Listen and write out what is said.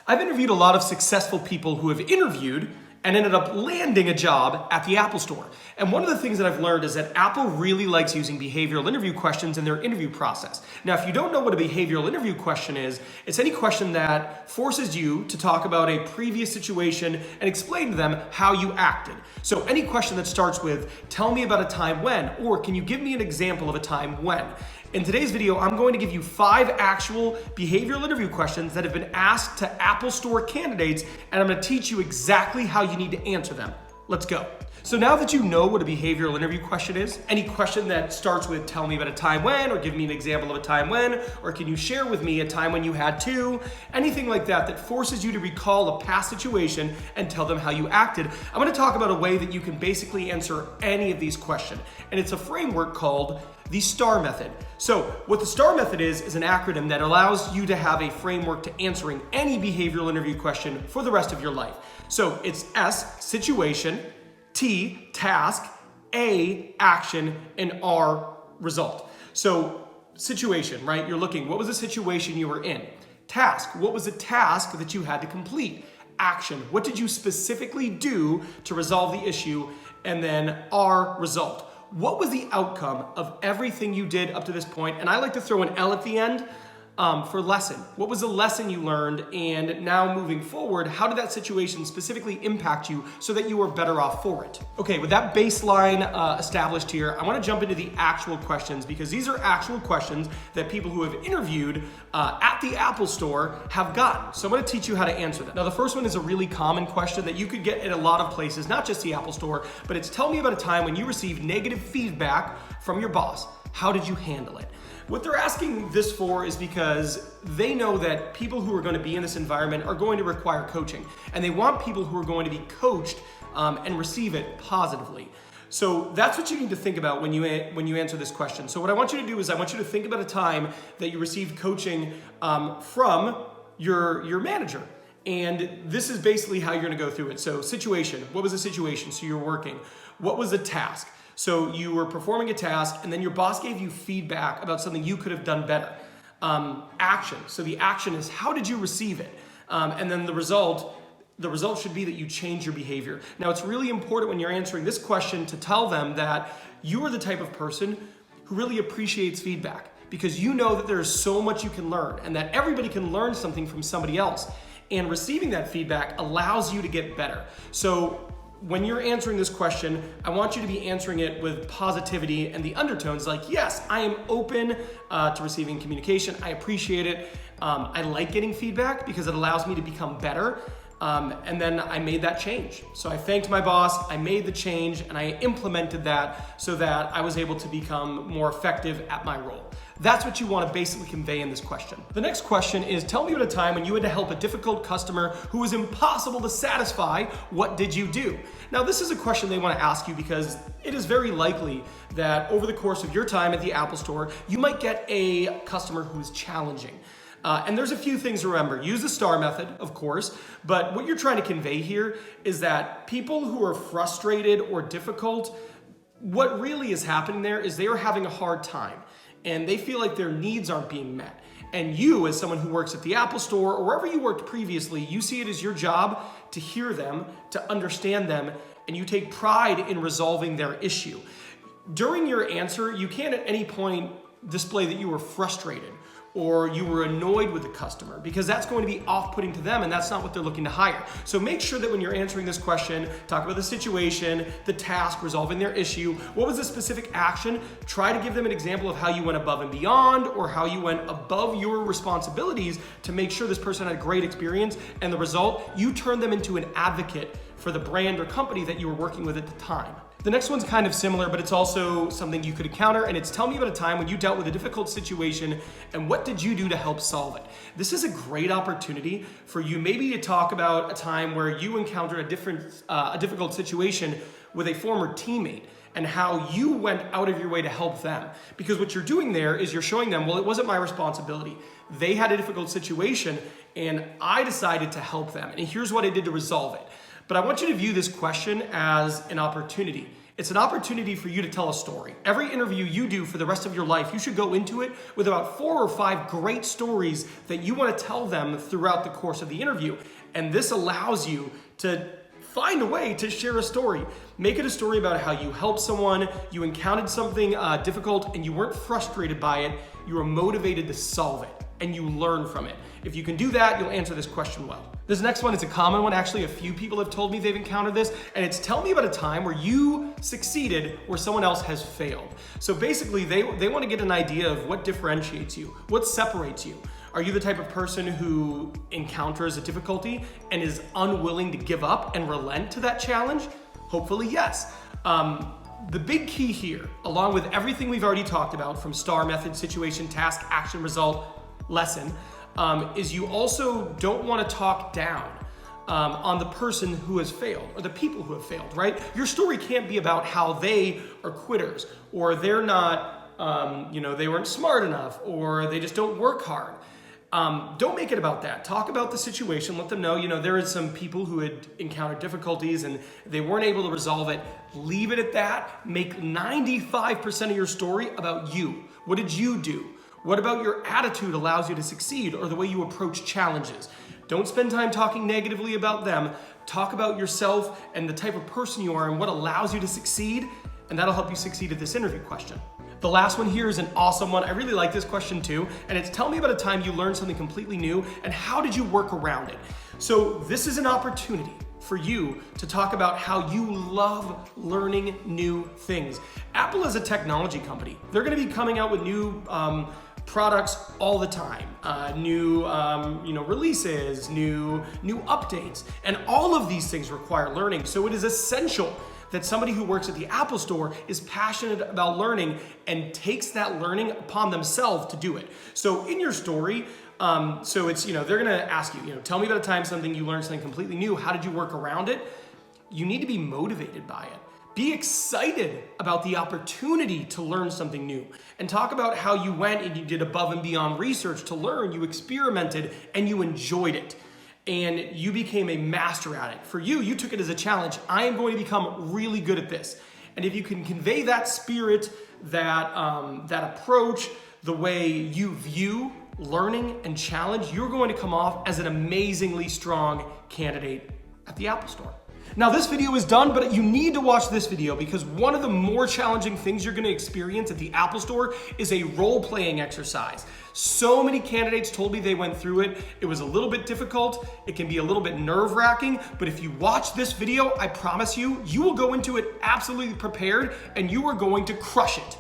I've interviewed a lot of successful people who have interviewed and ended up landing a job at the Apple Store. And one of the things that I've learned is that Apple really likes using behavioral interview questions in their interview process. Now, if you don't know what a behavioral interview question is, it's any question that forces you to talk about a previous situation and explain to them how you acted. So any question that starts with, tell me about a time when, or can you give me an example of a time when? In today's video, I'm going to give you 5 actual behavioral interview questions that have been asked to Apple Store candidates, and I'm going to teach you exactly how you need to answer them. Let's go. So now that you know what a behavioral interview question is, any question that starts with tell me about a time when, or give me an example of a time when, or can you share with me a time when you had to, anything like that that forces you to recall a past situation and tell them how you acted, I'm going to talk about a way that you can basically answer any of these questions. And it's a framework called the STAR method. So what the STAR method is an acronym that allows you to have a framework to answering any behavioral interview question for the rest of your life. So it's S, situation, T, task, A, action, and R, result. So situation, right? You're looking, what was the situation you were in? Task, what was the task that you had to complete? Action, what did you specifically do to resolve the issue? And then R, result. What was the outcome of everything you did up to this point? And I like to throw an L at the end for lesson. What was the lesson you learned? And now moving forward, how did that situation specifically impact you so that you were better off for it? Okay, with that baseline established here, I want to jump into the actual questions because these are actual questions that people who have interviewed at the Apple Store have gotten. So I'm going to teach you how to answer them. Now, the first one is a really common question that you could get in a lot of places, not just the Apple Store, but it's tell me about a time when you received negative feedback from your boss. How did you handle it? What they're asking this for is because they know that people who are going to be in this environment are going to require coaching, and they want people who are going to be coached and receive it positively. So that's what you need to think about when you answer this question. So what I want you to do is I want you to think about a time that you received coaching from your manager. And this is basically how you're going to go through it. So situation, what was the situation? So you're working. What was the task? So you were performing a task and then your boss gave you feedback about something you could have done better. Action. So the action is how did you receive it? And then the result should be that you change your behavior. Now it's really important when you're answering this question to tell them that you are the type of person who really appreciates feedback because you know that there is so much you can learn and that everybody can learn something from somebody else. And receiving that feedback allows you to get better. So when you're answering this question, I want you to be answering it with positivity and the undertones like, yes, I am open to receiving communication. I appreciate it. I like getting feedback because it allows me to become better. And then I made that change. So I thanked my boss, I made the change, and I implemented that so that I was able to become more effective at my role. That's what you want to basically convey in this question. The next question is, tell me about a time when you had to help a difficult customer who was impossible to satisfy. What did you do? Now, this is a question they want to ask you because it is very likely that over the course of your time at the Apple Store, you might get a customer who's challenging. And there's a few things to remember. Use the STAR method, of course, but what you're trying to convey here is that people who are frustrated or difficult, what really is happening there is they are having a hard time and they feel like their needs aren't being met. And you, as someone who works at the Apple Store or wherever you worked previously, you see it as your job to hear them, to understand them, and you take pride in resolving their issue. During your answer, you can't at any point display that you were frustrated or you were annoyed with the customer because that's going to be off-putting to them and that's not what they're looking to hire. So make sure that when you're answering this question, talk about the situation, the task, resolving their issue, what was the specific action, try to give them an example of how you went above and beyond or how you went above your responsibilities to make sure this person had a great experience and the result, you turn them into an advocate for the brand or company that you were working with at the time. The next one's kind of similar, but it's also something you could encounter, and it's tell me about a time when you dealt with a difficult situation and what did you do to help solve it? This is a great opportunity for you maybe to talk about a time where you encountered a difficult situation with a former teammate and how you went out of your way to help them. Because what you're doing there is you're showing them, well, it wasn't my responsibility. They had a difficult situation and I decided to help them. And here's what I did to resolve it. But I want you to view this question as an opportunity. It's an opportunity for you to tell a story. Every interview you do for the rest of your life, you should go into it with about 4 or 5 great stories that you want to tell them throughout the course of the interview. And this allows you to find a way to share a story. Make it a story about how you helped someone, you encountered something difficult, and you weren't frustrated by it. You were motivated to solve it, and you learn from it. If you can do that, you'll answer this question well. This next one is a common one. Actually, a few people have told me they've encountered this, and it's tell me about a time where you succeeded where someone else has failed. So basically, they want to get an idea of what differentiates you, what separates you. Are you the type of person who encounters a difficulty and is unwilling to give up and relent to that challenge? Hopefully, yes. The big key here, along with everything we've already talked about from STAR method, situation, task, action, result, lesson, is you also don't want to talk down on the person who has failed or the people who have failed, right? Your story can't be about how they are quitters or they're not, they weren't smart enough or they just don't work hard. Don't make it about that. Talk about the situation. Let them know, there is some people who had encountered difficulties and they weren't able to resolve it. Leave it at that. Make 95% of your story about you. What did you do? What about your attitude allows you to succeed or the way you approach challenges? Don't spend time talking negatively about them. Talk about yourself and the type of person you are and what allows you to succeed, and that'll help you succeed at this interview question. The last one here is an awesome one. I really like this question too, and it's tell me about a time you learned something completely new and how did you work around it? So this is an opportunity for you to talk about how you love learning new things. Apple is a technology company. They're gonna be coming out with new products all the time, new releases, new updates, and all of these things require learning. So it is essential that somebody who works at the Apple Store is passionate about learning and takes that learning upon themselves to do it. So in your story, so it's, they're gonna ask you, tell me about a time you learned something completely new. How did you work around it? You need to be motivated by it. Be excited about the opportunity to learn something new and talk about how you went and you did above and beyond research to learn, you experimented and you enjoyed it. And you became a master at it. For you, you took it as a challenge. I am going to become really good at this. And if you can convey that spirit, that approach, the way you view learning and challenge, you're going to come off as an amazingly strong candidate at the Apple Store. Now this video is done, but you need to watch this video because one of the more challenging things you're gonna experience at the Apple Store is a role-playing exercise. So many candidates told me they went through it. It was a little bit difficult. It can be a little bit nerve-wracking, but if you watch this video, I promise you, you will go into it absolutely prepared and you are going to crush it.